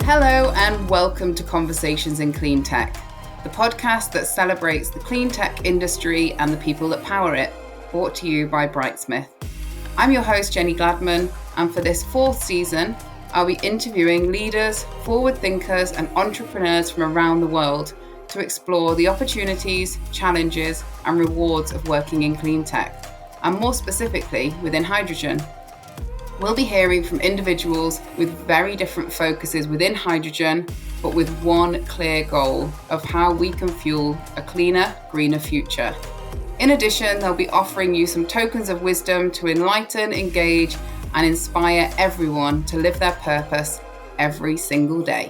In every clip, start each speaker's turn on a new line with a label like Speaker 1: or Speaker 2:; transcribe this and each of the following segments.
Speaker 1: Hello and welcome to Conversations in Cleantech, the podcast that celebrates the clean tech industry and the people that power it, brought to you by Brightsmith. I'm your host, Jenny Gladman, and for this fourth season, I'll be interviewing leaders, forward thinkers, and entrepreneurs from around the world to explore the opportunities, challenges, and rewards of working in clean tech, and more specifically within hydrogen. We'll be hearing from individuals with very different focuses within hydrogen, but with one clear goal of how we can fuel a cleaner, greener future. In addition, they'll be offering you some tokens of wisdom to enlighten, engage, and inspire everyone to live their purpose every single day.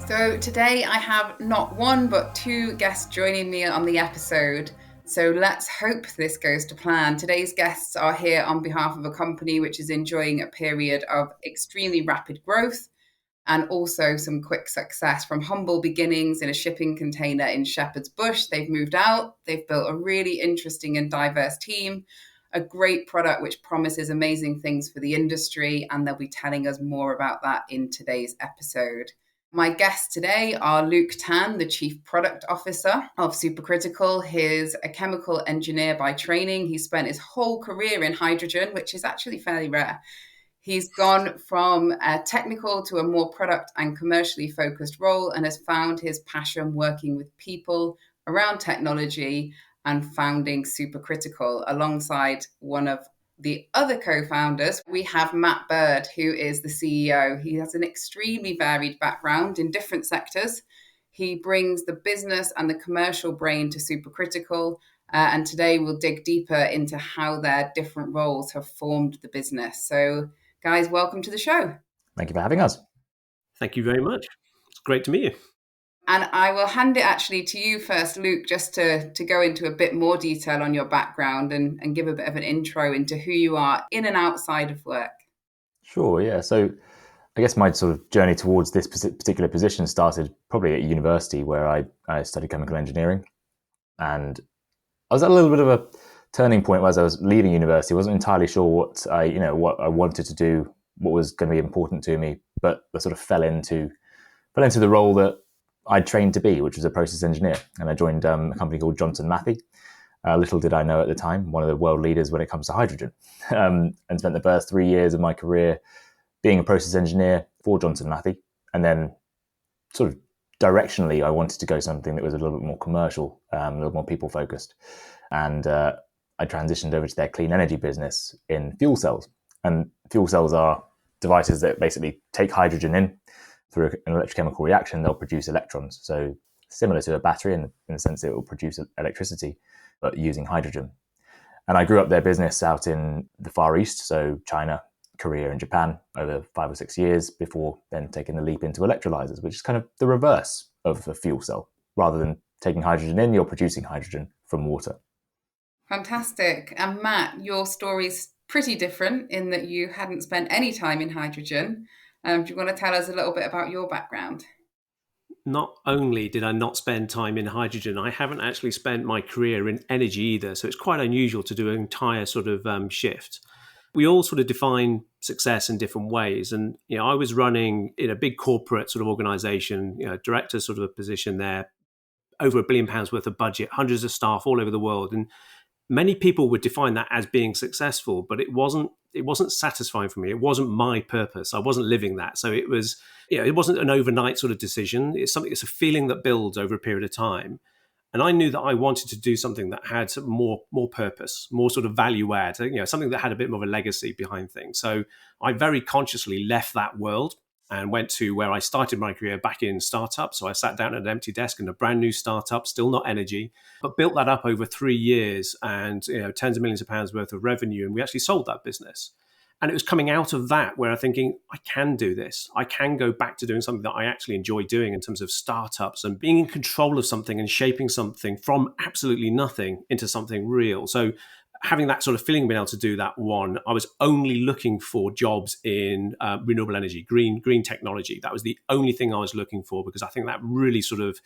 Speaker 1: So today I have not one, but two guests joining me on the episode. So let's hope this goes to plan. Today's guests are here on behalf of a company which is enjoying a period of extremely rapid growth and also some quick success. From humble beginnings in a shipping container in Shepherd's Bush, they've moved out. They've built a really interesting and diverse team, a great product which promises amazing things for the industry, and they'll be telling us more about that in today's episode. My guests today are Luke Tan, the Chief Product Officer of Supercritical. He's a chemical engineer by training. He spent his whole career in hydrogen, which is actually fairly rare. He's gone from a technical to a more product and commercially focused role and has found his passion working with people around technology and founding Supercritical alongside one of the other co-founders. We have Matt Bird, who is the CEO. He has an extremely varied background in different sectors. He brings the business and the commercial brain to Supercritical, and today we'll dig deeper into how their different roles have formed the business. So, guys, welcome to the show.
Speaker 2: Thank you for having us.
Speaker 3: Thank you very much. It's great to meet you.
Speaker 1: And I will hand it actually to you first, Luke, just to go into a bit more detail on your background and give a bit of an intro into who you are in and outside of work.
Speaker 2: Sure, yeah. So I guess my sort of journey towards this particular position started probably at university, where I studied chemical engineering. And I was at a little bit of a turning point as I was leaving university. I wasn't entirely sure what I wanted to do, what was going to be important to me, but I sort of fell into the role that I'd trained to be, which was a process engineer. And I joined a company called Johnson Matthey. Little did I know at the time, one of the world leaders when it comes to hydrogen, and spent the first 3 years of my career being a process engineer for Johnson Matthey. And then sort of directionally, I wanted to go something that was a little bit more commercial, a little more people focused. And I transitioned over to their clean energy business in fuel cells. And fuel cells are devices that basically take hydrogen in. Through an electrochemical reaction, they'll produce electrons. So similar to a battery in the sense that it will produce electricity, but using hydrogen. And I grew up their business out in the Far East, so China, Korea, and Japan over 5 or 6 years before then taking the leap into electrolysers, which is kind of the reverse of a fuel cell. Rather than taking hydrogen in, you're producing hydrogen from water.
Speaker 1: Fantastic. And Matt, your story's pretty different in that you hadn't spent any time in hydrogen. Do you want to tell us a little bit about your background?
Speaker 3: Not only did I not spend time in hydrogen, I haven't actually spent my career in energy either. So it's quite unusual to do an entire sort of shift. We all sort of define success in different ways. And, I was running in a big corporate sort of organization, director sort of a position there, over £1 billion worth of budget, hundreds of staff all over the world. And many people would define that as being successful, but it wasn't satisfying for me. It wasn't my purpose. I wasn't living that. So it was, it wasn't an overnight sort of decision. It's a feeling that builds over a period of time. And I knew that I wanted to do something that had some more purpose, more sort of value add, something that had a bit more of a legacy behind things. So I very consciously left that world and went to where I started my career back in startups. So I sat down at an empty desk in a brand new startup, still not energy, but built that up over 3 years and tens of millions of pounds worth of revenue. And we actually sold that business. And it was coming out of that where I'm thinking, I can do this. I can go back to doing something that I actually enjoy doing in terms of startups and being in control of something and shaping something from absolutely nothing into something real. So having that sort of feeling, being able to do that, I was only looking for jobs in renewable energy, green technology. That was the only thing I was looking for, because I think that really sort of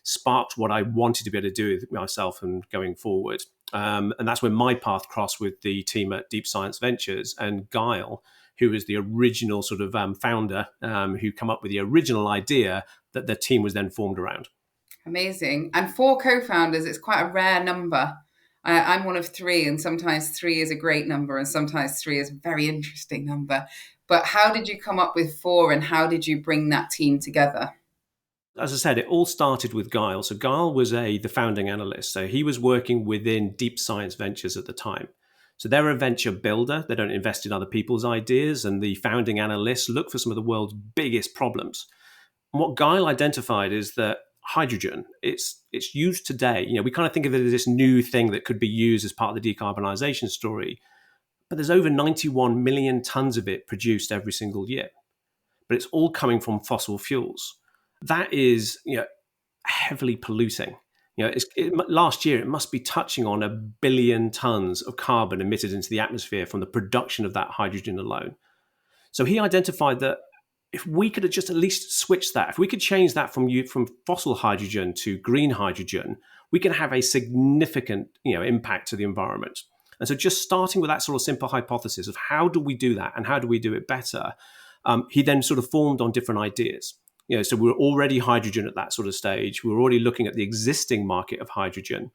Speaker 3: sparked what I wanted to be able to do with myself and going forward. And that's when my path crossed with the team at Deep Science Ventures and Gael, who was the original sort of founder who came up with the original idea that the team was then formed around.
Speaker 1: Amazing. And 4 co-founders, it's quite a rare number. I'm one of 3, and sometimes 3 is a great number, and sometimes 3 is a very interesting number. But how did you come up with 4, and how did you bring that team together?
Speaker 3: As I said, it all started with Gael. So Gael was the founding analyst. So he was working within Deep Science Ventures at the time. So they're a venture builder. They don't invest in other people's ideas. And the founding analysts look for some of the world's biggest problems. And what Gael identified is that hydrogen, it's used today. We kind of think of it as this new thing that could be used as part of the decarbonisation story. But there's over 91 million tons of it produced every single year. But it's all coming from fossil fuels. That is, heavily polluting. Last year, it must be touching on 1 billion tons of carbon emitted into the atmosphere from the production of that hydrogen alone. So he identified that if we could just at least switch that, if we could change that from fossil hydrogen to green hydrogen, we can have a significant, impact to the environment. And so just starting with that sort of simple hypothesis of how do we do that and how do we do it better, he then sort of formed on different ideas. So we were already hydrogen at that sort of stage. We were already looking at the existing market of hydrogen.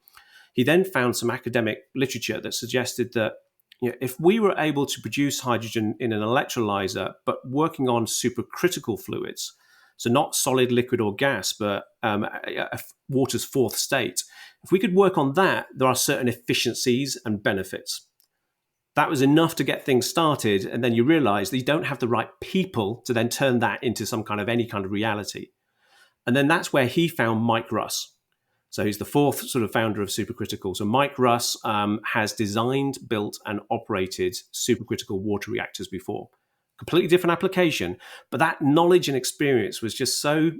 Speaker 3: He then found some academic literature that suggested that if we were able to produce hydrogen in an electrolyser, but working on supercritical fluids, so not solid, liquid, or gas, but water's 4th state, if we could work on that, there are certain efficiencies and benefits. That was enough to get things started. And then you realize that you don't have the right people to then turn that into any kind of reality. And then that's where he found Mike Russ. So he's the 4th sort of founder of Supercritical. So Mike Russ has designed, built, and operated supercritical water reactors before. Completely different application. But that knowledge and experience was just so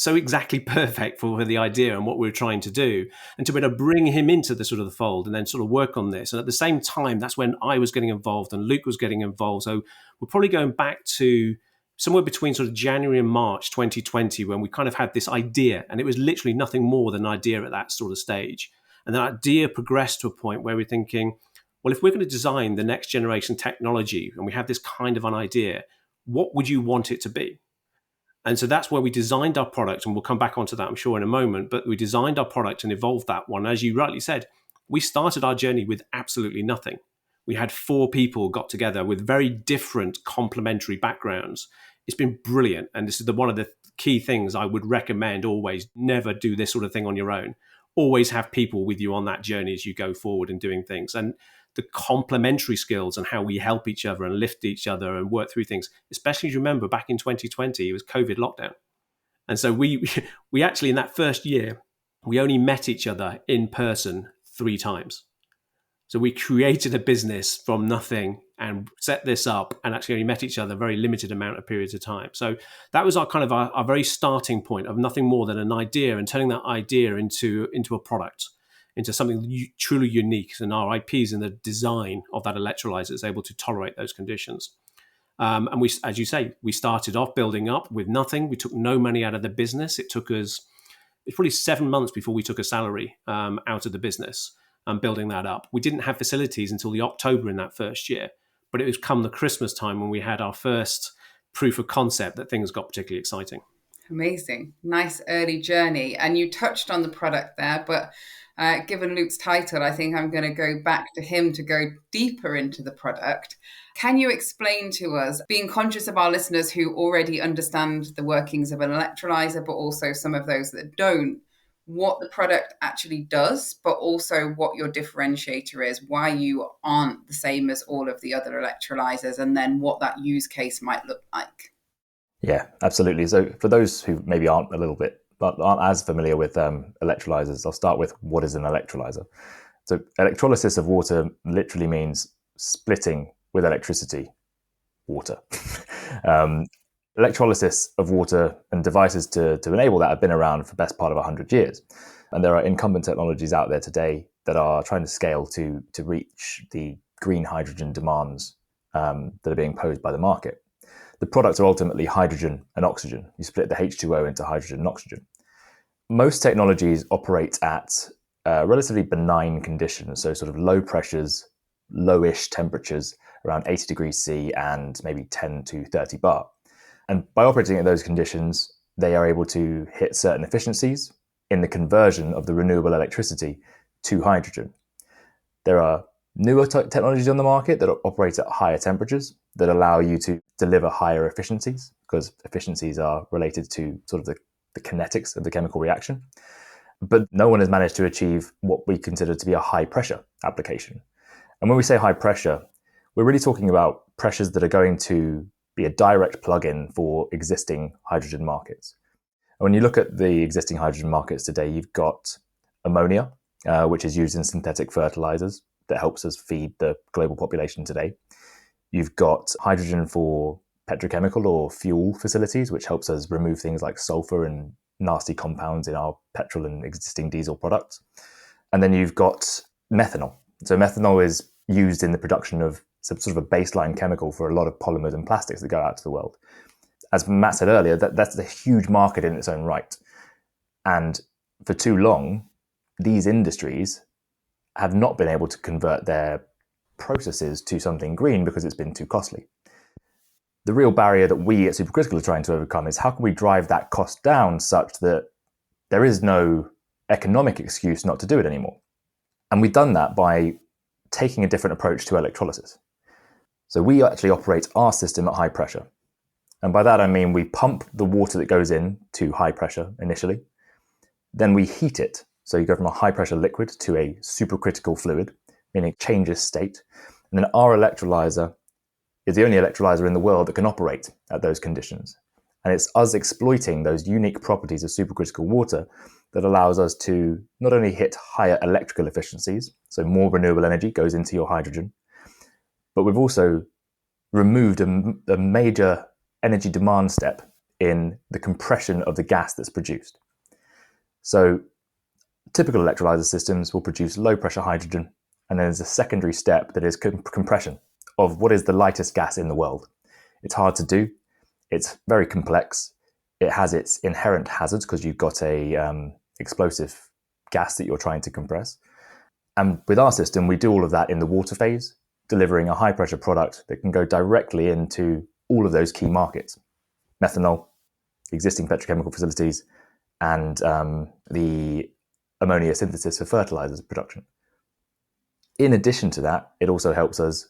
Speaker 3: exactly perfect for the idea and what we were trying to do, and to be able to bring him into the sort of the fold and then sort of work on this. And at the same time, that's when I was getting involved and Luke was getting involved. So we're probably going back to somewhere between sort of January and March 2020, when we kind of had this idea, and it was literally nothing more than an idea at that sort of stage. And that idea progressed to a point where we're thinking, well, if we're going to design the next generation technology and we have this kind of an idea, what would you want it to be? And so that's where we designed our product, and we'll come back onto that, I'm sure, in a moment. But we designed our product and evolved that one. As you rightly said, we started our journey with absolutely nothing. We had 4 people got together with very different complementary backgrounds. It's been brilliant. And this is one of the key things I would recommend always. Never do this sort of thing on your own. Always have people with you on that journey as you go forward and doing things. And the complementary skills and how we help each other and lift each other and work through things, especially as you remember back in 2020, it was COVID lockdown. And so we actually, in that first year, we only met each other in person 3 times. So we created a business from nothing and set this up, and actually only met each other a very limited amount of periods of time. So that was our very starting point of nothing more than an idea, and turning that idea into a product, into something truly unique. And our IPs in the design of that electrolyzer is able to tolerate those conditions. And we, as you say, we started off building up with nothing. We took no money out of the business. It's probably 7 months before we took a salary out of the business and building that up. We didn't have facilities until the October in that first year, but it was come the Christmas time when we had our first proof of concept that things got particularly exciting.
Speaker 1: Amazing. Nice early journey. And you touched on the product there, but given Luke's title, I think I'm going to go back to him to go deeper into the product. Can you explain to us, being conscious of our listeners who already understand the workings of an electrolyzer, but also some of those that don't, what the product actually does, but also what your differentiator is, why you aren't the same as all of the other electrolyzers, and then what that use case might look like?
Speaker 2: Yeah, absolutely. So for those who maybe aren't as familiar with electrolysers, I'll start with what is an electrolyser. So electrolysis of water literally means splitting with electricity water. Electrolysis of water and devices to enable that have been around for the best part of 100 years. And there are incumbent technologies out there today that are trying to scale to reach the green hydrogen demands that are being posed by the market. The products are ultimately hydrogen and oxygen. You split the H2O into hydrogen and oxygen. Most technologies operate at relatively benign conditions, so sort of low pressures, lowish temperatures around 80 degrees C and maybe 10 to 30 bar. And by operating in those conditions, they are able to hit certain efficiencies in the conversion of the renewable electricity to hydrogen. There are newer technologies on the market that operate at higher temperatures that allow you to deliver higher efficiencies, because efficiencies are related to sort of the kinetics of the chemical reaction. But no one has managed to achieve what we consider to be a high pressure application. And when we say high pressure, we're really talking about pressures that are going to be a direct plug-in for existing hydrogen markets. And when you look at the existing hydrogen markets today, you've got ammonia, which is used in synthetic fertilizers that helps us feed the global population today. You've got hydrogen for petrochemical or fuel facilities, which helps us remove things like sulfur and nasty compounds in our petrol and existing diesel products. And then you've got methanol. So methanol is used in the production of some sort of a baseline chemical for a lot of polymers and plastics that go out to the world. As Matt said earlier, that's a huge market in its own right. And for too long, these industries have not been able to convert their processes to something green because it's been too costly. The real barrier that we at Supercritical are trying to overcome is how can we drive that cost down such that there is no economic excuse not to do it anymore. And we've done that by taking a different approach to electrolysis. So we actually operate our system at high pressure. And by that I mean we pump the water that goes in to high pressure initially. Then we heat it. So you go from a high pressure liquid to a supercritical fluid, meaning it changes state. And then our electrolyser is the only electrolyser in the world that can operate at those conditions. And it's us exploiting those unique properties of supercritical water that allows us to not only hit higher electrical efficiencies, so more renewable energy goes into your hydrogen, but we've also removed a major energy demand step in the compression of the gas that's produced. So typical electrolyser systems will produce low pressure hydrogen, and then there's a secondary step that is compression of what is the lightest gas in the world. It's hard to do. It's very complex. It has its inherent hazards because you've got a explosive gas that you're trying to compress. And with our system, we do all of that in the water phase, delivering a high pressure product that can go directly into all of those key markets. Methanol, existing petrochemical facilities, and the ammonia synthesis for fertilizers production. In addition to that, it also helps us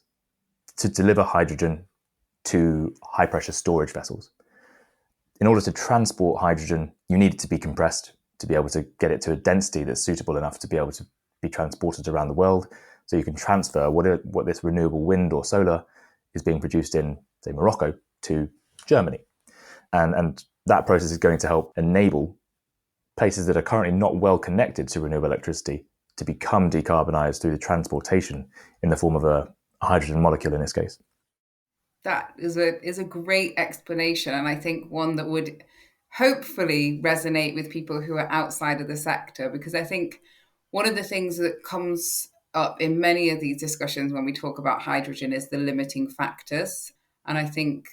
Speaker 2: to deliver hydrogen to high pressure storage vessels. In order to transport hydrogen, you need it to be compressed to be able to get it to a density that's suitable enough to be able to be transported around the world. So you can transfer what this renewable wind or solar is being produced in, say, Morocco to Germany. And that process is going to help enable places that are currently not well connected to renewable electricity to become decarbonized through the transportation in the form of a hydrogen molecule in this case.
Speaker 1: That is a great explanation, and I think one that would hopefully resonate with people who are outside of the sector, because I think one of the things that comes up in many of these discussions when we talk about hydrogen is the limiting factors. And I think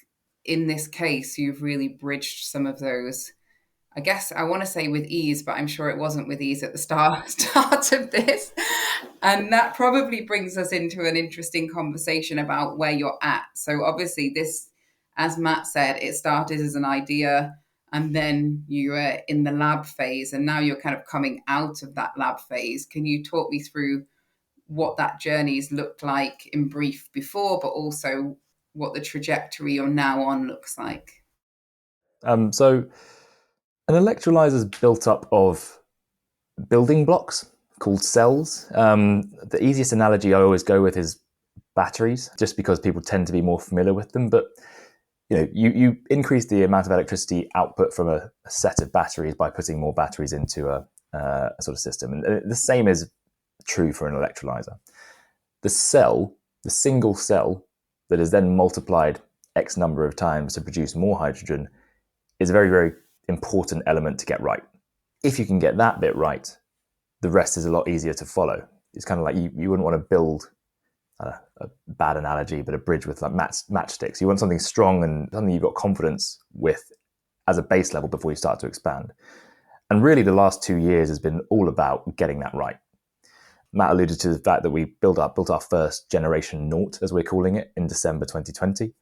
Speaker 1: in this case, you've really bridged some of those. I guess I want to say with ease, but I'm sure it wasn't with ease at the start of this. And that probably brings us into an interesting conversation about where you're at. So obviously this, as Matt said, it started as an idea and then you were in the lab phase and now you're kind of coming out of that lab phase. Can you talk me through what that journey's looked like in brief before, but also what the trajectory you're now on looks like?
Speaker 2: So an electrolyser is built up of building blocks called cells. The easiest analogy I always go with is batteries, just because people tend to be more familiar with them. But you increase the amount of electricity output from a set of batteries by putting more batteries into a sort of system. And the same is true for an electrolyser. The single cell that is then multiplied X number of times to produce more hydrogen is a very, very important element to get right. If you can get that bit right, the rest is a lot easier to follow. It's kind of like you wouldn't want to build a bad analogy, but a bridge with like matchsticks. You want something strong and something you've got confidence with as a base level before you start to expand. And really the last 2 years has been all about getting that right. Matt alluded to the fact that we built our first generation naught, as we're calling it, in December 2020.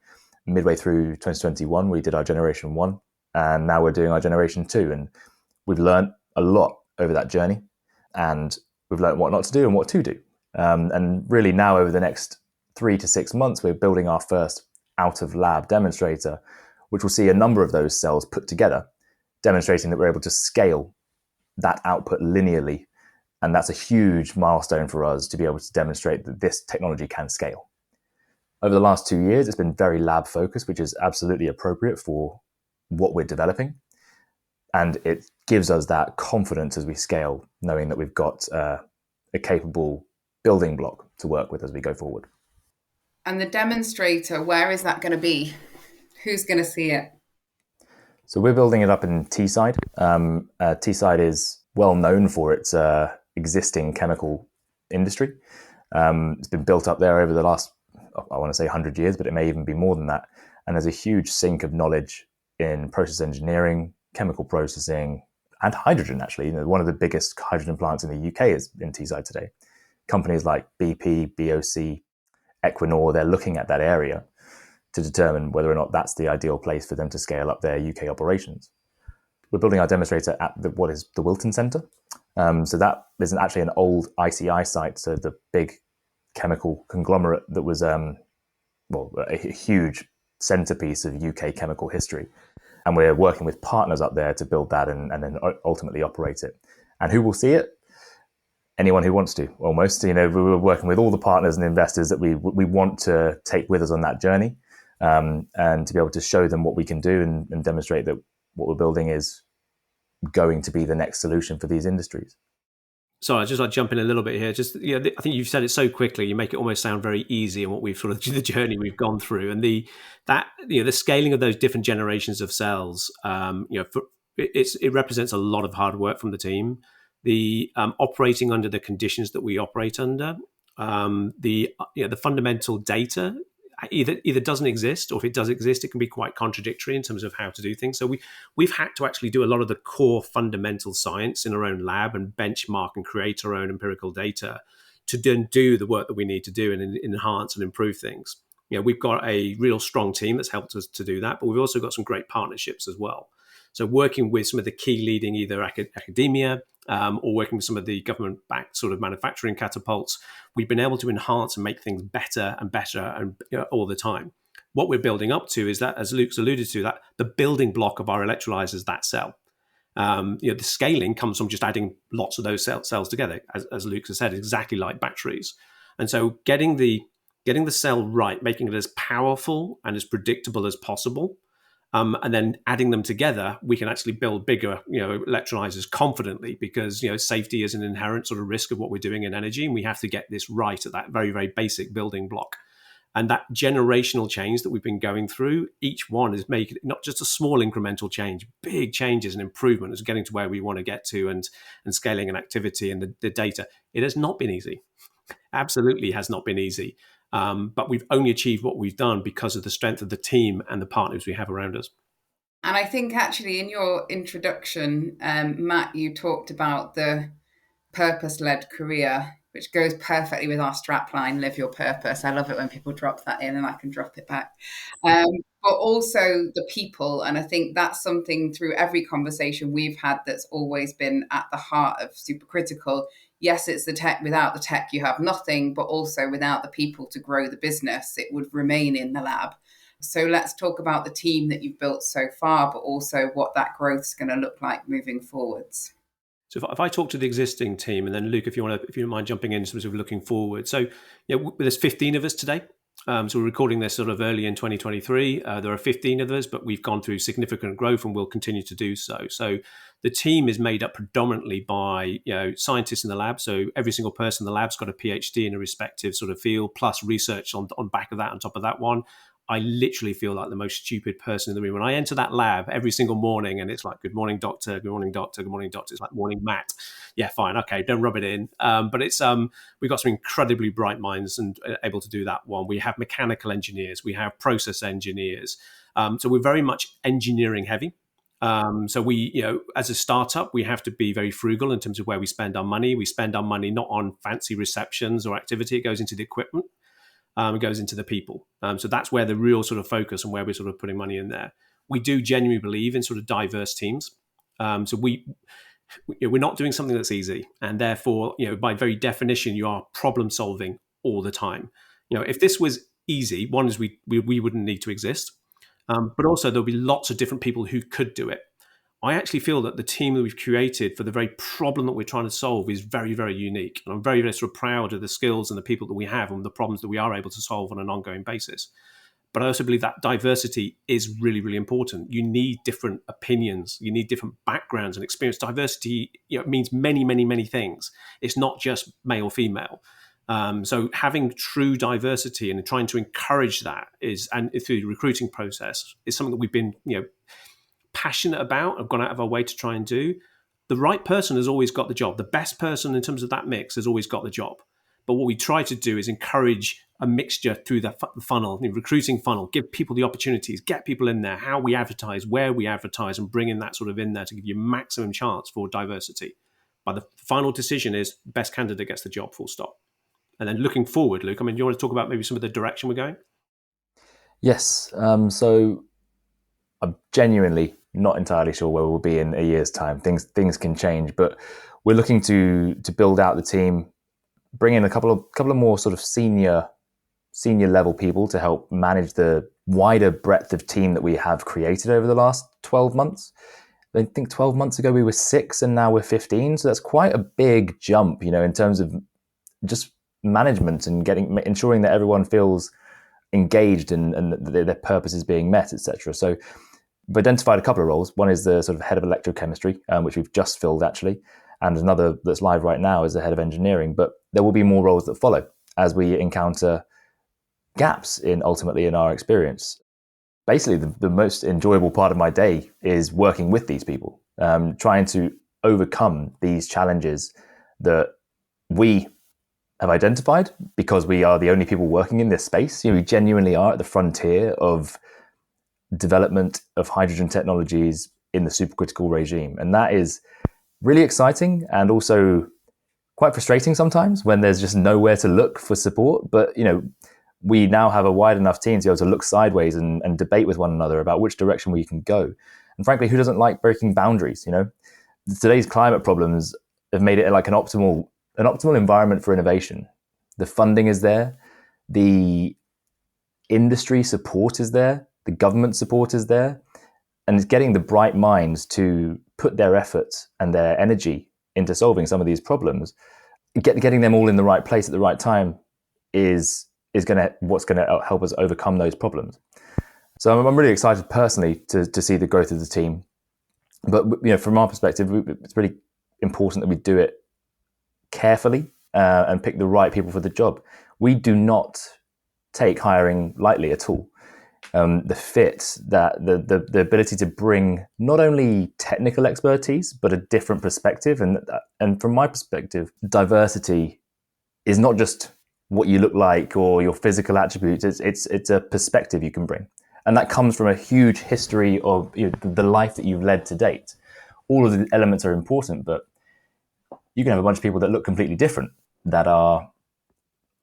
Speaker 2: Midway through 2021, we did our generation 1, and now we're doing our generation 2. And we've learned a lot over that journey, and we've learned what not to do and what to do. And really now over the next 3 to 6 months, we're building our first out-of-lab demonstrator, which will see a number of those cells put together, demonstrating that we're able to scale that output linearly. And that's a huge milestone for us to be able to demonstrate that this technology can scale. Over the last 2 years, it's been very lab focused, which is absolutely appropriate for what we're developing. And it gives us that confidence as we scale, knowing that we've got a capable building block to work with as we go forward.
Speaker 1: And the demonstrator, where is that going to be? Who's going to see it?
Speaker 2: So we're building it up in Teeside. Teeside is well known for its existing chemical industry. It's been built up there over the last, I want to say 100 years, but it may even be more than that. And there's a huge sink of knowledge in process engineering, chemical processing, and hydrogen, actually. One of the biggest hydrogen plants in the UK is in Teeside today. Companies like BP, BOC, Equinor, they're looking at that area to determine whether or not that's the ideal place for them to scale up their UK operations. We're building our demonstrator at what is the Wilton Centre. So that is actually an old ICI site, so the big chemical conglomerate that was a huge centerpiece of UK chemical history. And we're working with partners up there to build that and then ultimately operate it. And who will see it? Anyone who wants to, almost. We're working with all the partners and investors that we want to take with us on that journey, and to be able to show them what we can do and demonstrate that what we're building is going to be the next solution for these industries.
Speaker 3: Sorry, I just like jump in a little bit here. I think you've said it so quickly. You make it almost sound very easy, and what we've sort of the journey we've gone through, and the scaling of those different generations of cells. It represents a lot of hard work from the team. The operating under the conditions that we operate under, the fundamental data either doesn't exist, or if it does exist, it can be quite contradictory in terms of how to do things. So we've had to actually do a lot of the core fundamental science in our own lab and benchmark and create our own empirical data to then do the work that we need to do and enhance and improve things. We've got a real strong team that's helped us to do that, but we've also got some great partnerships as well. So working with some of the key leading either academia or working with some of the government-backed sort of manufacturing catapults, we've been able to enhance and make things better and better all the time. What we're building up to is that, as Luke's alluded to, that the building block of our electrolysers, that cell. The scaling comes from just adding lots of those cells together, as Luke has said, exactly like batteries. And so getting the cell right, making it as powerful and as predictable as possible, and then adding them together, we can actually build bigger, electrolysers confidently, because safety is an inherent sort of risk of what we're doing in energy, and we have to get this right at that very, very basic building block. And that generational change that we've been going through, each one is making it not just a small incremental change, big changes and improvement is getting to where we want to get to, and scaling an activity and the data. It has not been easy. Absolutely has not been easy. But we've only achieved what we've done because of the strength of the team and the partners we have around us.
Speaker 1: And I think actually in your introduction, Matt, you talked about the purpose-led career, which goes perfectly with our strapline, live your purpose. I love it when people drop that in and I can drop it back. But also the people. And I think that's something through every conversation we've had that's always been at the heart of Supercritical. Yes, it's the tech. Without the tech, you have nothing, but also without the people to grow the business, it would remain in the lab. So let's talk about the team that you've built so far, but also what that growth is going to look like moving forwards.
Speaker 3: So if I talk to the existing team, and then Luke, if you don't mind jumping in, sort of looking forward. So there's 15 of us today. So we're recording this sort of early in 2023. There are 15 of us, but we've gone through significant growth and will continue to do so. So the team is made up predominantly by scientists in the lab. So every single person in the lab's got a PhD in a respective sort of field, plus research on back of that, on top of that one. I literally feel like the most stupid person in the room. When I enter that lab every single morning and it's like, good morning, doctor, good morning, doctor, good morning, doctor. It's like, morning, Matt. Yeah, fine. Okay, don't rub it in. But it's we've got some incredibly bright minds and able to do that one. We have mechanical engineers. We have process engineers. So we're very much engineering heavy. So we, as a startup, we have to be very frugal in terms of where we spend our money. We spend our money not on fancy receptions or activity. It goes into the equipment. It goes into the people. So that's where the real sort of focus and where we're sort of putting money in there. We do genuinely believe in sort of diverse teams. So we're not doing something that's easy, and therefore, by very definition, you are problem solving all the time. If this was easy, one is we wouldn't need to exist. But also there'll be lots of different people who could do it. I actually feel that the team that we've created for the very problem that we're trying to solve is very, very unique. And I'm very, very sort of proud of the skills and the people that we have and the problems that we are able to solve on an ongoing basis. But I also believe that diversity is really, really important. You need different opinions. You need different backgrounds and experience. Diversity means many, many, many things. It's not just male, female. So having true diversity and trying to encourage that and through the recruiting process is something that we've been, passionate about, have gone out of our way to try and do. The right person has always got the job. The best person in terms of that mix has always got the job. But what we try to do is encourage a mixture through the funnel, the recruiting funnel, give people the opportunities, get people in there, how we advertise, where we advertise, and bring in that sort of in there to give you maximum chance for diversity. But the final decision is best candidate gets the job, full stop. And then looking forward, Luke, do you want to talk about maybe some of the direction we're going?
Speaker 2: Yes. So I'm genuinely not entirely sure where we'll be in a year's time. Things can change, but we're looking to build out the team, bring in a couple of more sort of senior level people to help manage the wider breadth of team that we have created over the last 12 months. I think 12 months ago we were 6 and now we're 15. So that's quite a big jump, in terms of just management and ensuring that everyone feels engaged and their purpose is being met, etc. So we've identified a couple of roles. One is the sort of head of electrochemistry, which we've just filled actually, and another that's live right now is the head of engineering. But there will be more roles that follow as we encounter gaps ultimately in our experience. Basically, the most enjoyable part of my day is working with these people, trying to overcome these challenges that we have identified because we are the only people working in this space. We genuinely are at the frontier of development of hydrogen technologies in the supercritical regime. And that is really exciting and also quite frustrating sometimes when there's just nowhere to look for support. But, we now have a wide enough team to be able to look sideways and debate with one another about which direction we can go. And frankly, who doesn't like breaking boundaries? Today's climate problems have made it like an optimal environment for innovation. The funding is there, the industry support is there, the government support is there, and it's getting the bright minds to put their efforts and their energy into solving some of these problems. Getting them all in the right place at the right time is what's going to help us overcome those problems. So I'm really excited personally to see the growth of the team. But from our perspective, it's really important that we do it carefully and pick the right people for the job. We do not take hiring lightly at all. The fit, that the ability to bring not only technical expertise but a different perspective, and from my perspective, diversity is not just what you look like or your physical attributes. It's a perspective you can bring, and that comes from a huge history of the life that you've led to date. All of the elements are important, but you can have a bunch of people that look completely different that are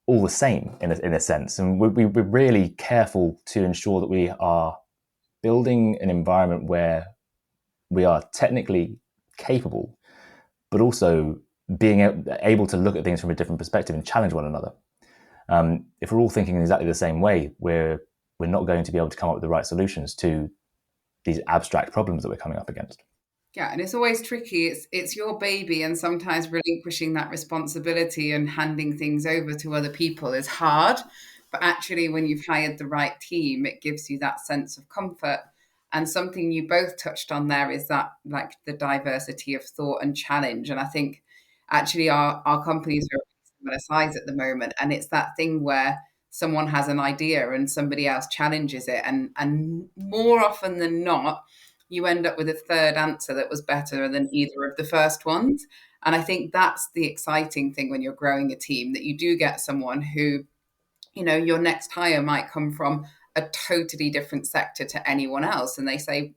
Speaker 2: all the same in a sense. And we're really careful to ensure that we are building an environment where we are technically capable, but also being able to look at things from a different perspective and challenge one another. If we're all thinking in exactly the same way, we're not going to be able to come up with the right solutions to these abstract problems that we're coming up against.
Speaker 1: Yeah, and it's always tricky. It's your baby, and sometimes relinquishing that responsibility and handing things over to other people is hard. But actually, when you've hired the right team, it gives you that sense of comfort. And something you both touched on there is that, like, the diversity of thought and challenge. And I think actually our companies are a similar size at the moment, and it's that thing where someone has an idea and somebody else challenges it, and more often than not, you end up with a third answer that was better than either of the first ones. And I think that's the exciting thing when you're growing a team, that you do get someone who, your next hire might come from a totally different sector to anyone else. And they say,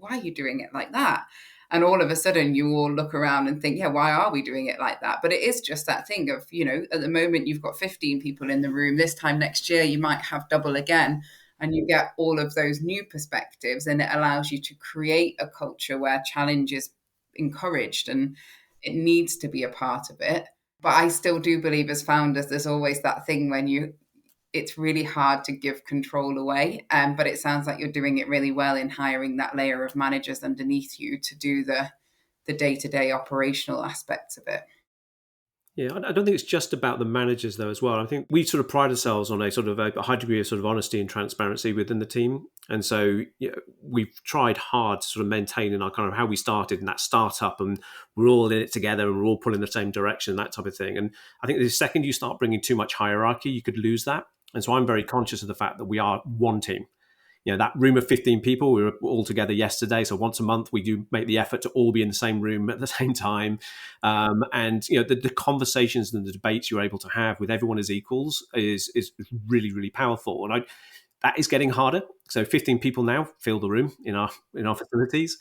Speaker 1: why are you doing it like that? And all of a sudden you all look around and think, yeah, why are we doing it like that? But it is just that thing of, at the moment you've got 15 people in the room. This time next year you might have double again. And you get all of those new perspectives, and it allows you to create a culture where challenge is encouraged, and it needs to be a part of it. But I still do believe as founders, there's always that thing when it's really hard to give control away. But it sounds like you're doing it really well in hiring that layer of managers underneath you to do the day-to-day operational aspects of it.
Speaker 3: Yeah, I don't think it's just about the managers though as well. I think we sort of pride ourselves on a sort of a high degree of sort of honesty and transparency within the team. And so we've tried hard to sort of maintain in our kind of how we started in that startup, and we're all in it together and we're all pulling the same direction, that type of thing. And I think the second you start bringing too much hierarchy, you could lose that. And so I'm very conscious of the fact that we are one team. That room of 15 people, we were all together yesterday. So once a month, we do make the effort to all be in the same room at the same time. And the conversations and the debates you're able to have with everyone as equals is really, really powerful. And that is getting harder. So 15 people now fill the room in our facilities.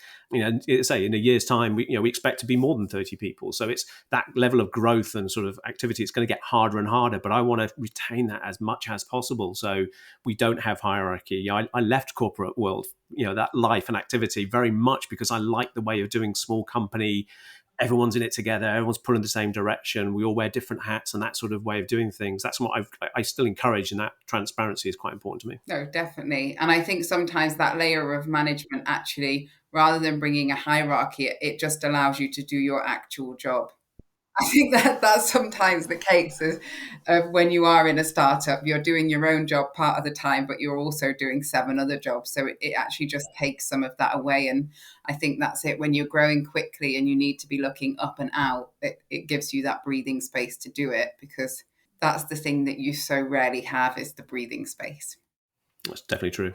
Speaker 3: Say in a year's time, we expect to be more than 30 people. So it's that level of growth and sort of activity. It's going to get harder and harder, but I want to retain that as much as possible. So we don't have hierarchy. I left corporate world, that life and activity very much because I like the way of doing small company. Everyone's in it together. Everyone's pulling the same direction. We all wear different hats, and that sort of way of doing things. That's what I still encourage, and that transparency is quite important to me.
Speaker 1: No, definitely. And I think sometimes that layer of management actually, rather than bringing a hierarchy, it just allows you to do your actual job. I think that's sometimes the case is when you are in a startup, you're doing your own job part of the time, but you're also doing 7 other jobs. So it actually just takes some of that away. And I think that's it. When you're growing quickly and you need to be looking up and out, it gives you that breathing space to do it, because that's the thing that you so rarely have, is the breathing space.
Speaker 3: That's definitely true.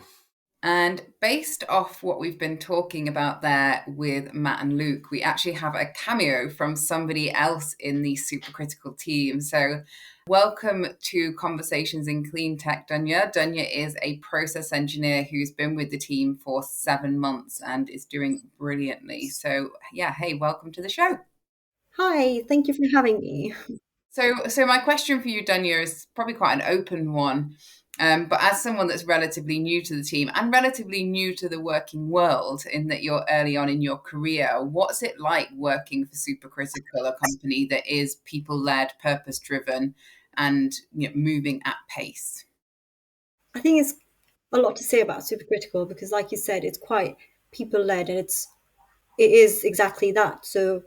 Speaker 1: And based off what we've been talking about there with Matt and Luke, we actually have a cameo from somebody else in the Supercritical team. So welcome to Conversations in Cleantech, Dunya. Dunya is a process engineer who's been with the team for 7 months and is doing brilliantly. So yeah, hey, welcome to the show.
Speaker 4: Hi, thank you for having me.
Speaker 1: So my question for you, Dunya, is probably quite an open one. But as someone that's relatively new to the team and relatively new to the working world, in that you're early on in your career, what's it like working for Supercritical, a company that is people-led, purpose-driven, and moving at pace?
Speaker 4: I think it's a lot to say about Supercritical because, like you said, it's quite people-led, and it is exactly that. So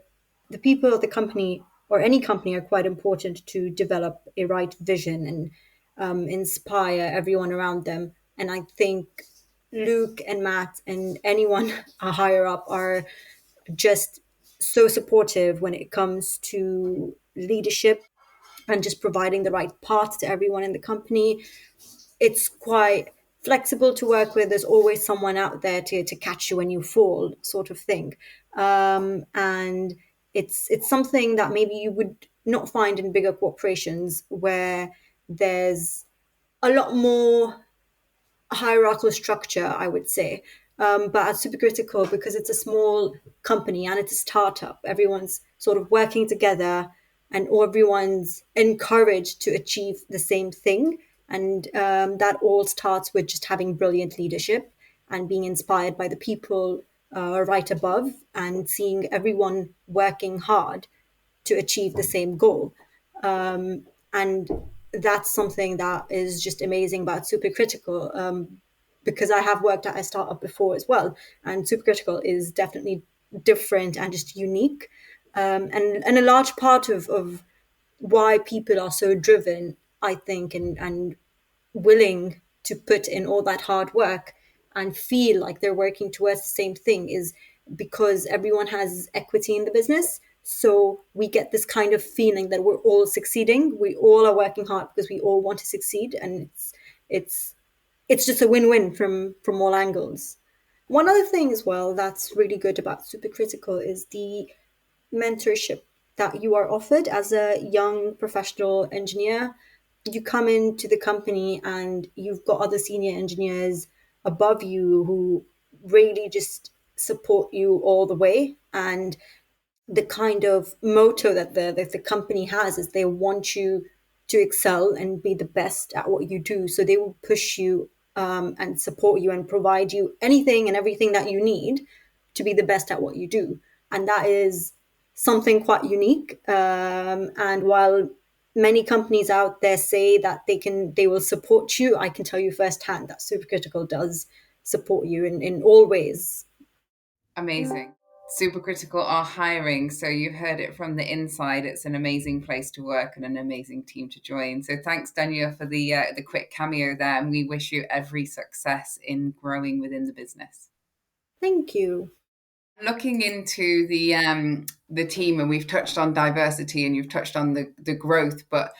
Speaker 4: the people of the company or any company are quite important to develop a right vision and inspire everyone around them. And I think Luke and Matt and anyone higher up are just so supportive when it comes to leadership and just providing the right path to everyone in the company. It's quite flexible to work with. There's always someone out there to catch you when you fall, sort of thing. And it's something that maybe you would not find in bigger corporations, where there's a lot more hierarchical structure, I would say. But at Supercritical, because it's a small company and it's a startup, everyone's sort of working together and everyone's encouraged to achieve the same thing. And that all starts with just having brilliant leadership and being inspired by the people right above and seeing everyone working hard to achieve the same goal. And that's something that is just amazing about Supercritical, because I have worked at a startup before as well, and Supercritical is definitely different and just unique. And a large part of why people are so driven, I think, and willing to put in all that hard work and feel like they're working towards the same thing is because everyone has equity in the business. So we get this kind of feeling that we're all succeeding. We all are working hard because we all want to succeed, and it's just a win-win from all angles. One other thing as well that's really good about Supercritical is the mentorship that you are offered as a young professional engineer. You come into the company and you've got other senior engineers above you who really just support you all the way. And the kind of motto that the company has is they want you to excel and be the best at what you do. So they will push you and support you and provide you anything and everything that you need to be the best at what you do. And that is something quite unique. And while many companies out there say that they will support you, I can tell you firsthand that Supercritical does support you in all ways.
Speaker 1: Amazing. Supercritical are hiring, so you heard it from the inside. It's an amazing place to work and an amazing team to join. So thanks, Dunya, for the quick cameo there, and we wish you every success in growing within the business.
Speaker 4: Thank you.
Speaker 1: Looking into the team, and we've touched on diversity and you've touched on the growth, but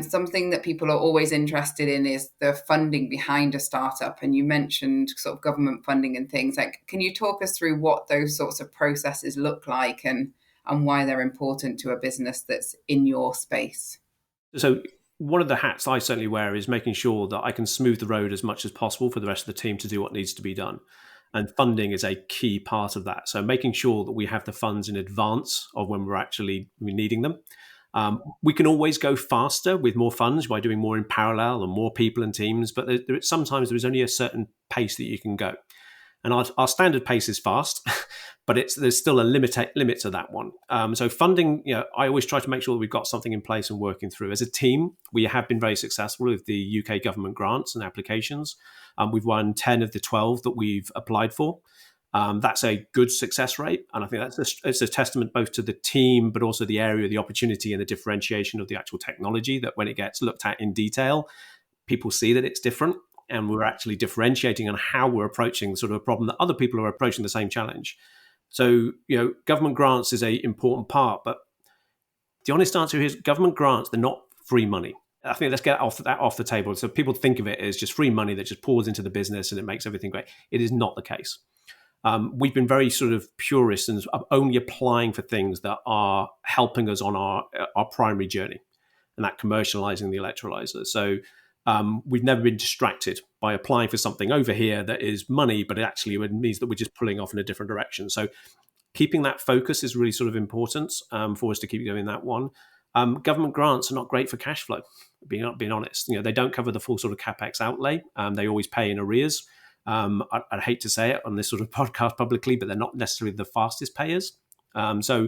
Speaker 1: something that people are always interested in is the funding behind a startup. And you mentioned sort of government funding and things. Like, can you talk us through what those sorts of processes look like and why they're important to a business that's in your space?
Speaker 3: So one of the hats I certainly wear is making sure that I can smooth the road as much as possible for the rest of the team to do what needs to be done. And funding is a key part of that. So making sure that we have the funds in advance of when we're needing them. We can always go faster with more funds by doing more in parallel and more people and teams, but sometimes there's only a certain pace that you can go. And our standard pace is fast, but there's still a limit to that one. So funding, I always try to make sure that we've got something in place and working through. As a team, we have been very successful with the UK government grants and applications. We've won 10 of the 12 that we've applied for. That's a good success rate. And I think it's a testament both to the team, but also the area, the opportunity and the differentiation of the actual technology, that when it gets looked at in detail, people see that it's different. And we're actually differentiating on how we're approaching sort of a problem that other people are approaching the same challenge. So, government grants is an important part, but the honest answer is government grants, they're not free money. I think let's get that off the table. So people think of it as just free money that just pours into the business and it makes everything great. It is not the case. We've been very sort of purist and only applying for things that are helping us on our primary journey, and that commercializing the electrolyzer. So we've never been distracted by applying for something over here that is money, but it actually means that we're just pulling off in a different direction. So keeping that focus is really sort of important for us to keep doing that one. Government grants are not great for cash flow, being honest. They don't cover the full sort of CapEx outlay. They always pay in arrears. I'd hate to say it on this sort of podcast publicly, but they're not necessarily the fastest payers. So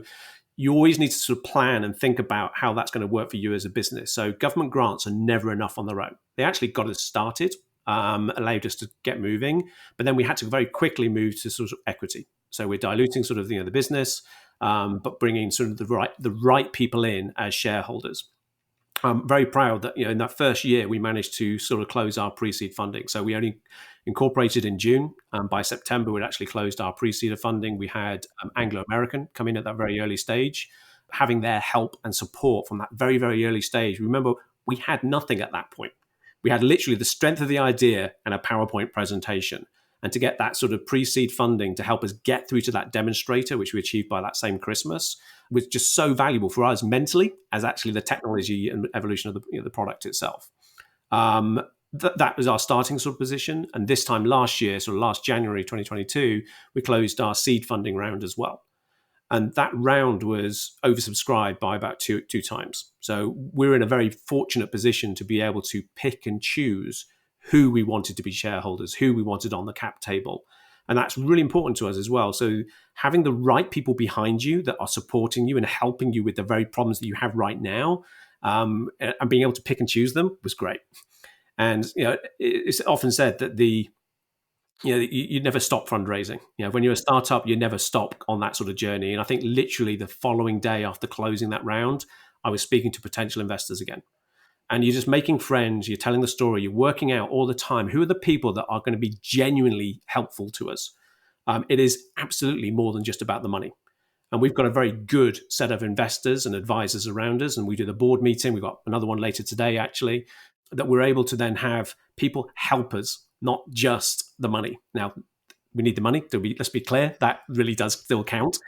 Speaker 3: you always need to sort of plan and think about how that's going to work for you as a business. So government grants are never enough on their own. They actually got us started, allowed us to get moving, but then we had to very quickly move to sort of equity. So we're diluting sort of the business, but bringing sort of the right people in as shareholders. I'm very proud that in that first year we managed to sort of close our pre-seed funding. So we only incorporated in June. By September, we'd actually closed our pre-seed funding. We had Anglo American come in at that very early stage, having their help and support from that very, very early stage. Remember, we had nothing at that point. We had literally the strength of the idea and a PowerPoint presentation. And to get that sort of pre-seed funding to help us get through to that demonstrator, which we achieved by that same Christmas, was just so valuable for us mentally as actually the technology and evolution of the product itself. That was our starting sort of position. And this time last year, sort of last January 2022, we closed our seed funding round as well. And that round was oversubscribed by about two times. So we're in a very fortunate position to be able to pick and choose who we wanted to be shareholders, who we wanted on the cap table. And that's really important to us as well. So having the right people behind you that are supporting you and helping you with the very problems that you have right now, and being able to pick and choose them was great. And it's often said that you never stop fundraising. When you're a startup, you never stop on that sort of journey. And I think literally the following day after closing that round, I was speaking to potential investors again. And you're just making friends, you're telling the story, you're working out all the time who are the people that are going to be genuinely helpful to us. It is absolutely more than just about the money. And we've got a very good set of investors and advisors around us. And we do the board meeting. We've got another one later today, actually, that we're able to then have people help us, not just the money. Now, we need the money. Let's be clear, that really does still count.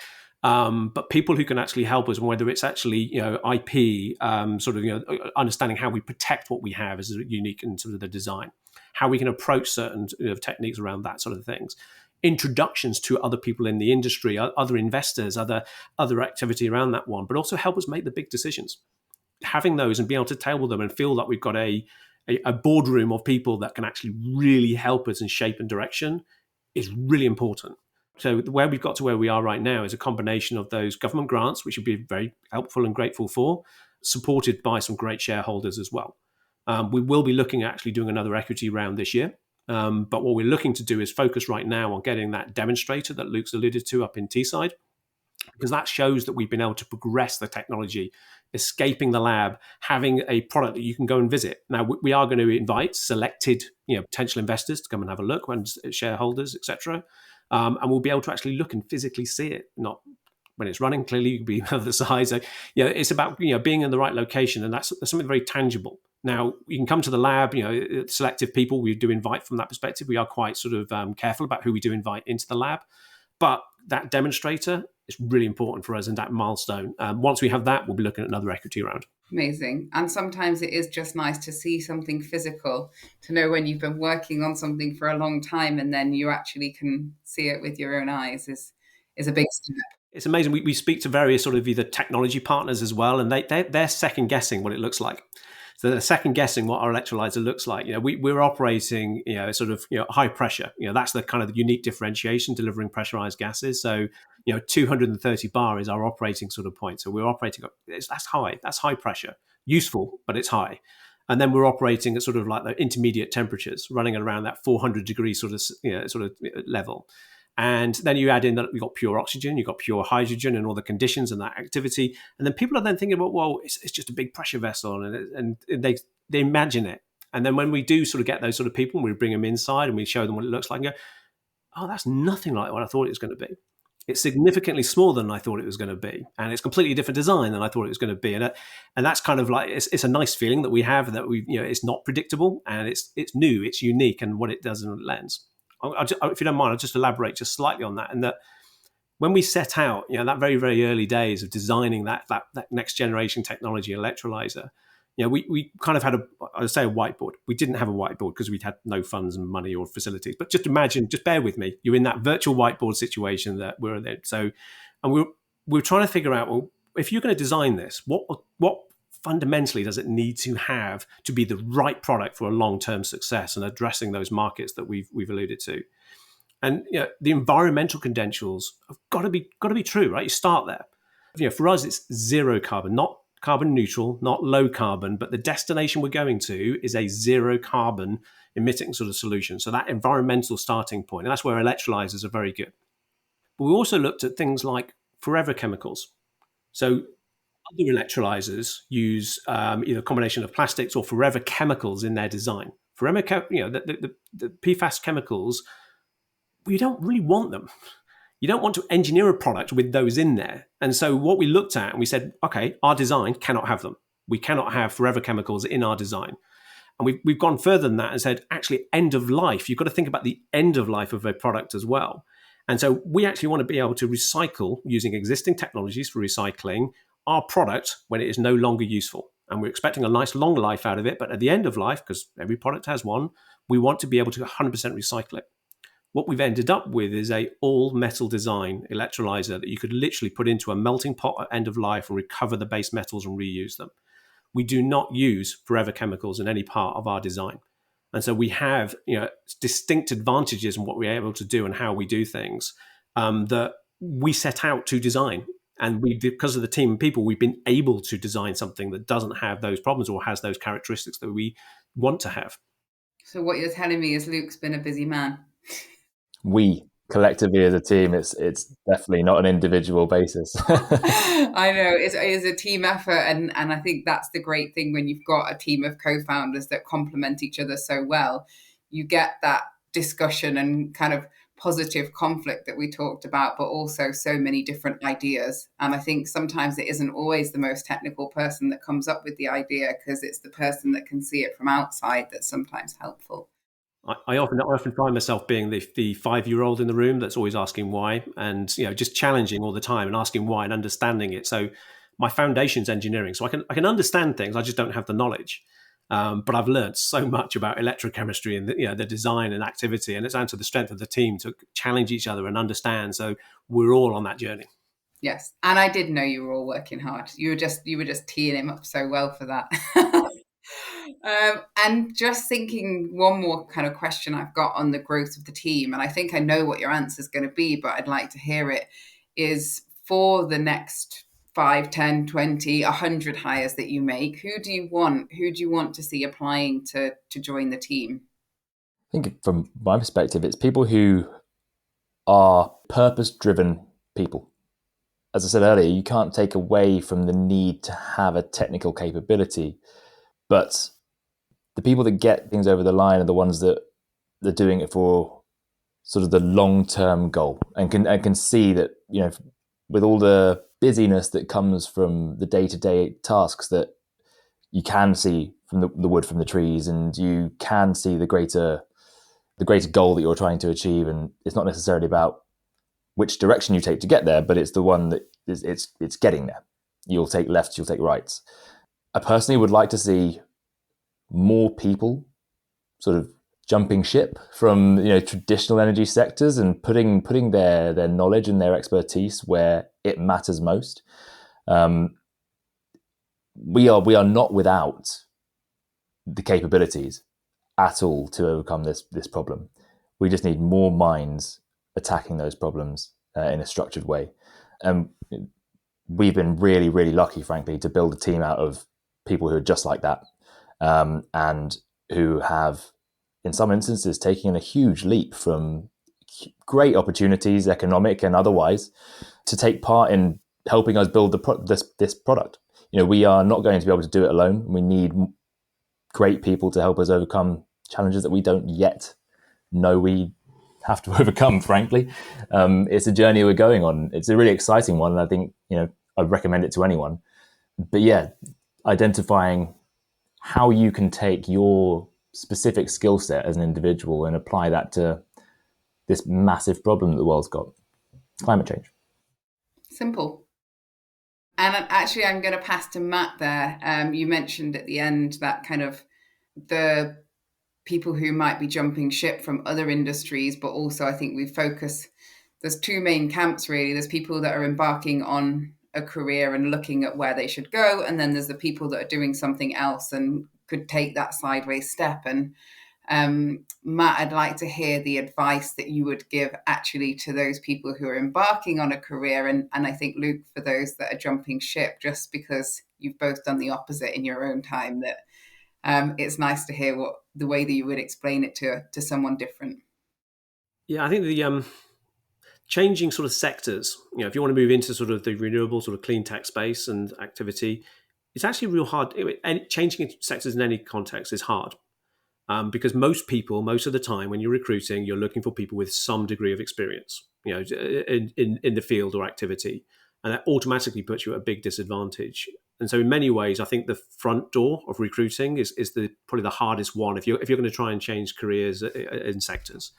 Speaker 3: But people who can actually help us, whether it's actually IP, understanding how we protect what we have as unique in sort of the design, how we can approach certain techniques around that sort of things. introductions to other people in the industry, other investors, other activity around that one, but also help us make the big decisions. Having those and being able to table them and feel that we've got a boardroom of people that can actually really help us in shape and direction is really important. So where we've got to where we are right now is a combination of those government grants, which would be very helpful and grateful for, supported by some great shareholders as well. We will be looking at actually doing another equity round this year. But what we're looking to do is focus right now on getting that demonstrator that Luke's alluded to up in Teeside, because that shows that we've been able to progress the technology, escaping the lab, having a product that you can go and visit. Now, we are going to invite selected potential investors to come and have a look, when shareholders, etc. And we'll be able to actually look and physically see it, not when it's running. Clearly, you can be of the size. So, it's about being in the right location, and that's something very tangible. Now, you can come to the lab, selective people we do invite from that perspective. We are quite sort of careful about who we do invite into the lab. But that demonstrator is really important for us in that milestone. Once we have that, we'll be looking at another equity round.
Speaker 1: Amazing. And sometimes it is just nice to see something physical, to know when you've been working on something for a long time and then you actually can see it with your own eyes is a big step.
Speaker 3: It's amazing. We speak to various sort of either technology partners as well, and they're second guessing what it looks like. So they're second guessing what our electrolyzer looks like. We're operating, sort of, high pressure. That's the kind of the unique differentiation, delivering pressurized gases. So, 230 bar is our operating sort of point. So we're operating, that's high. That's high pressure. Useful, but it's high. And then we're operating at sort of like the intermediate temperatures, running at around that 400 degrees sort of level. And then you add in that you've got pure oxygen, you've got pure hydrogen and all the conditions and that activity. And then people are then thinking about, well, it's just a big pressure vessel, and they imagine it. And then when we do sort of get those sort of people, we bring them inside and we show them what it looks like and go, oh, that's nothing like what I thought it was going to be. It's significantly smaller than I thought it was going to be. And it's completely different design than I thought it was going to be. And that's kind of like, it's a nice feeling that we have, that it's not predictable, and it's new, it's unique, and what it does in the lens. If you don't mind, I'll just elaborate just slightly on that. And that when we set out, that very, very early days of designing that next generation technology electrolyzer, we kind of had a whiteboard. We didn't have a whiteboard because we'd had no funds and money or facilities. But just imagine, just bear with me, you're in that virtual whiteboard situation that we're in. So, and we're trying to figure out, well, if you're going to design this, what fundamentally does it need to have to be the right product for a long-term success and addressing those markets that we've alluded to? And the environmental credentials have got to be true, right? You start there. For us, it's zero carbon, not carbon neutral, not low carbon, but the destination we're going to is a zero carbon emitting sort of solution. So that environmental starting point, and that's where electrolyzers are very good. But we also looked at things like forever chemicals. So other electrolyzers use either a combination of plastics or forever chemicals in their design. Forever, the PFAS chemicals, we don't really want them. You don't want to engineer a product with those in there. And so what we looked at, and we said, okay, our design cannot have them. We cannot have forever chemicals in our design. And we've gone further than that and said, actually, end of life. You've got to think about the end of life of a product as well. And so we actually want to be able to recycle, using existing technologies for recycling, our product when it is no longer useful. And we're expecting a nice long life out of it. But at the end of life, because every product has one, we want to be able to 100% recycle it. What we've ended up with is a all metal design electrolyzer that you could literally put into a melting pot at end of life and recover the base metals and reuse them. We do not use forever chemicals in any part of our design. And so we have distinct advantages in what we're able to do and how we do things that we set out to design. And because of the team of people, we've been able to design something that doesn't have those problems or has those characteristics that we want to have.
Speaker 1: So what you're telling me is Luke's been a busy man.
Speaker 2: We collectively as a team, it's definitely not an individual basis.
Speaker 1: I know it is a team effort, and I think that's the great thing when you've got a team of co-founders that complement each other so well. You get that discussion and kind of positive conflict that we talked about, but also so many different ideas. And I think sometimes it isn't always the most technical person that comes up with the idea, because it's the person that can see it from outside that's sometimes helpful.
Speaker 3: I often find myself being the 5-year-old in the room that's always asking why, and just challenging all the time and asking why and understanding it. So my foundation's engineering, so I can understand things. I just don't have the knowledge. But I've learned so much about electrochemistry and the design and activity, and it's down to the strength of the team to challenge each other and understand. So we're all on that journey.
Speaker 1: Yes, and I did know you were all working hard. You were just teeing him up so well for that. And just thinking, one more kind of question I've got on the growth of the team, and I think I know what your answer is going to be, but I'd like to hear it, is for the next 5, 10, 20, 100 hires that you make, who do you want to see applying to join the team?
Speaker 2: I think from my perspective, it's people who are purpose-driven people. As I said earlier, you can't take away from the need to have a technical capability, but the people that get things over the line are the ones that they're doing it for sort of the long-term goal, and can see that, with all the busyness that comes from the day-to-day tasks, that you can see from the wood from the trees, and you can see the greater goal that you're trying to achieve. And it's not necessarily about which direction you take to get there, but it's the one that it's getting there. You'll take lefts, you'll take rights. I personally would like to see more people sort of jumping ship from traditional energy sectors and putting their knowledge and their expertise where it matters most. We are not without the capabilities at all to overcome this problem. We just need more minds attacking those problems in a structured way. And we've been really, really lucky, frankly, to build a team out of people who are just like that, and who have, in some instances, taken a huge leap from great opportunities, economic and otherwise, to take part in helping us build this product. We are not going to be able to do it alone. We need great people to help us overcome challenges that we don't yet know we have to overcome, frankly. It's a journey we're going on. It's a really exciting one, and I think I'd recommend it to anyone. But yeah, identifying how you can take your specific skill set as an individual and apply that to this massive problem that the world's got: climate change.
Speaker 1: Simple. And actually, I'm going to pass to Matt there. You mentioned at the end that kind of the people who might be jumping ship from other industries, but also I think there's two main camps really. There's people that are embarking on a career and looking at where they should go, and then there's the people that are doing something else and could take that sideways step. And Matt, I'd like to hear the advice that you would give actually to those people who are embarking on a career, and I think, Luke, for those that are jumping ship, just because you've both done the opposite in your own time, that it's nice to hear what the way that you would explain it to someone different.
Speaker 3: Yeah, I think the changing sort of sectors, if you want to move into sort of the renewable sort of clean tech space and activity, it's actually real hard. Changing sectors in any context is hard, because most of the time when you're recruiting, you're looking for people with some degree of experience, in the field or activity, and that automatically puts you at a big disadvantage. And so in many ways, I think the front door of recruiting is probably the hardest one if you're going to try and change careers in sectors.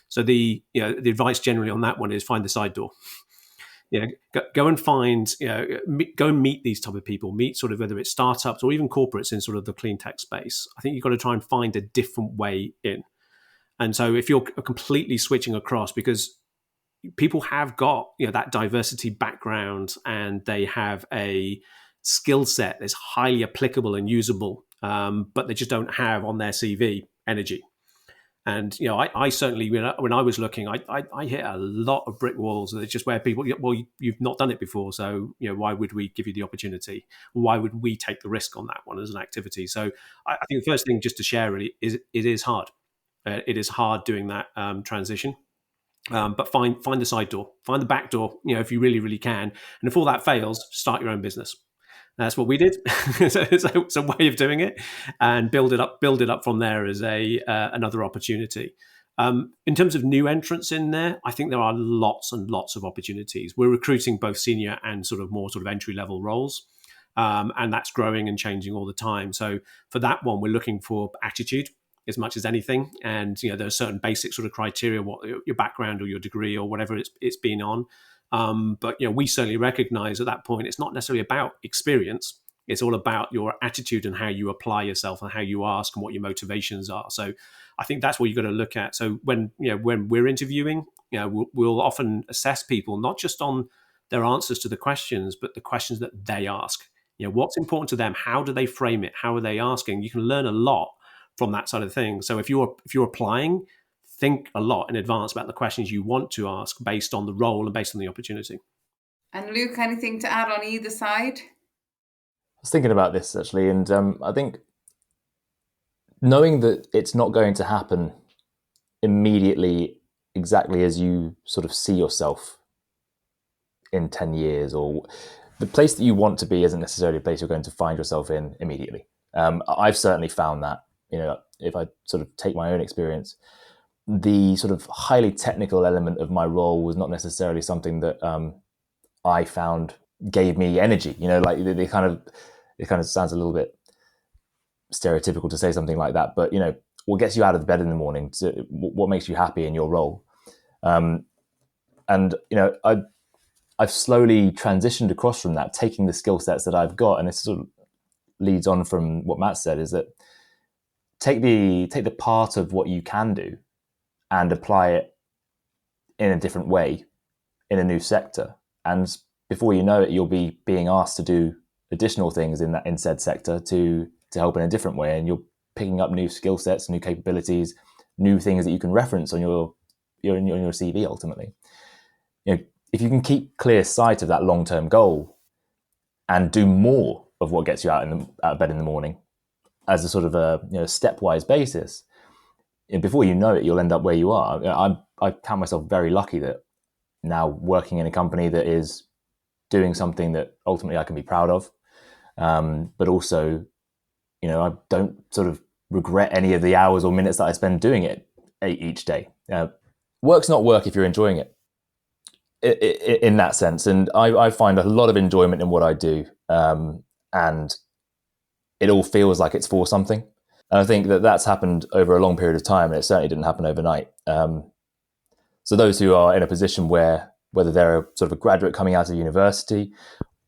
Speaker 3: So the advice generally on that one is find the side door. Go and find, go and meet these type of people, meet sort of whether it's startups or even corporates in sort of the clean tech space. I think you've got to try and find a different way in. And so if you're completely switching across, because people have got, that diversity background and they have a skill set that's highly applicable and usable, but they just don't have on their CV energy. And I certainly, when I was looking, I hit a lot of brick walls. It's just where people, well, you've not done it before, so why would we give you the opportunity? Why would we take the risk on that one as an activity? So I think the first thing just to share really is it is hard. It is hard doing that transition. But find the side door, find the back door, if you really, really can. And if all that fails, start your own business. That's what we did. So it's a way of doing it, and build it up from there as another opportunity. In terms of new entrants in there, I think there are lots and lots of opportunities. We're recruiting both senior and sort of more sort of entry level roles, and that's growing and changing all the time. So for that one, we're looking for attitude as much as anything, and there are certain basic sort of criteria, what your background or your degree or whatever it's been on. But we certainly recognize at that point it's not necessarily about experience. It's all about your attitude and how you apply yourself and how you ask and what your motivations are. So I think that's what you've got to look at. So when we're interviewing, we'll often assess people not just on their answers to the questions, but the questions that they ask. What's important to them? How do they frame it? How are they asking? You can learn a lot from that side of things. So if you're applying, think a lot in advance about the questions you want to ask based on the role and based on the opportunity.
Speaker 1: And Luke, anything to add on either side?
Speaker 2: I was thinking about this actually, and I think knowing that it's not going to happen immediately exactly as you sort of see yourself in 10 years, or the place that you want to be isn't necessarily a place you're going to find yourself in immediately. I've certainly found that, if I sort of take my own experience, the sort of highly technical element of my role was not necessarily something that I found gave me energy. Like it kind of sounds a little bit stereotypical to say something like that, but what gets you out of bed in the morning, what makes you happy in your role. And I've slowly transitioned across from that, taking the skill sets that I've got, and it sort of leads on from what Matt said, is that take the part of what you can do and apply it in a different way in a new sector. And before you know it, you'll be being asked to do additional things in said sector to help in a different way. And you're picking up new skill sets, new capabilities, new things that you can reference on your CV ultimately. If you can keep clear sight of that long-term goal and do more of what gets you out of bed in the morning as a sort of a stepwise basis, before you know it, you'll end up where you are. I count myself very lucky that now working in a company that is doing something that ultimately I can be proud of, but also, I don't sort of regret any of the hours or minutes that I spend doing it each day. Work's not work if you're enjoying it. In that sense, and I find a lot of enjoyment in what I do, and it all feels like it's for something. And I think that that's happened over a long period of time, and it certainly didn't happen overnight. So those who are in a position where, whether they're sort of a graduate coming out of university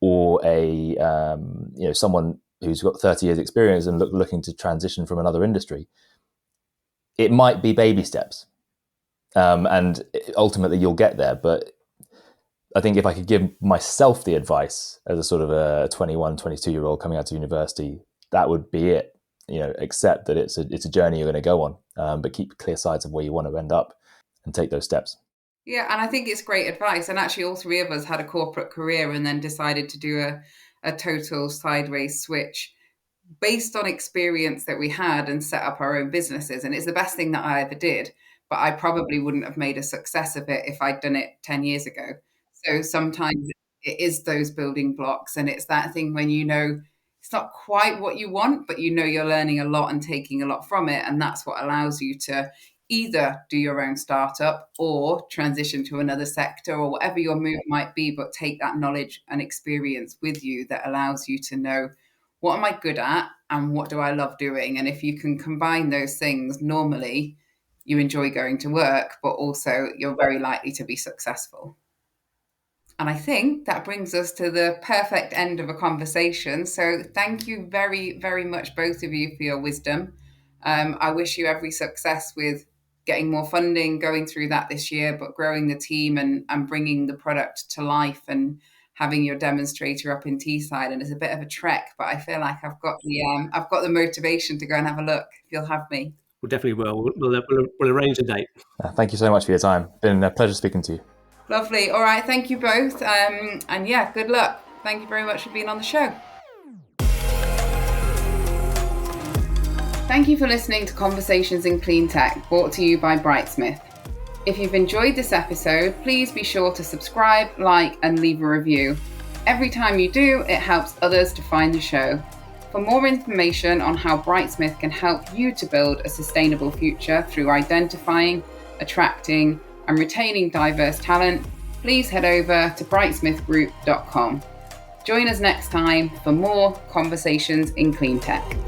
Speaker 2: or a someone who's got 30 years experience and looking to transition from another industry, it might be baby steps, and ultimately you'll get there. But I think if I could give myself the advice as a sort of a 21, 22-year-old coming out of university, that would be it. Accept that it's a journey you're going to go on, but keep clear sights of where you want to end up and take those steps.
Speaker 1: Yeah, and I think it's great advice. And actually, all three of us had a corporate career and then decided to do a total sideways switch based on experience that we had and set up our own businesses. And it's the best thing that I ever did. But I probably wouldn't have made a success of it if I'd done it 10 years ago. So sometimes it is those building blocks, and it's that thing when it's not quite what you want, but you're learning a lot and taking a lot from it. And that's what allows you to either do your own startup or transition to another sector or whatever your move might be, but take that knowledge and experience with you that allows you to know, what am I good at and what do I love doing? And if you can combine those things, normally you enjoy going to work, but also you're very likely to be successful. And I think that brings us to the perfect end of a conversation. So thank you very, very much, both of you, for your wisdom. I wish you every success with getting more funding, going through that this year, but growing the team and bringing the product to life and having your demonstrator up in Teeside. And it's a bit of a trek, but I feel like I've got the motivation to go and have a look, if you'll have me.
Speaker 3: We definitely will. We'll arrange a date.
Speaker 2: Thank you so much for your time. Been a pleasure speaking to you.
Speaker 1: Lovely. All right. Thank you both. And yeah, good luck. Thank you very much for being on the show. Thank you for listening to Conversations in Cleantech, brought to you by Brightsmith. If you've enjoyed this episode, please be sure to subscribe, like, and leave a review. Every time you do, it helps others to find the show. For more information on how Brightsmith can help you to build a sustainable future through identifying, attracting, and retaining diverse talent, please head over to brightsmithgroup.com. Join us next time for more Conversations in Cleantech.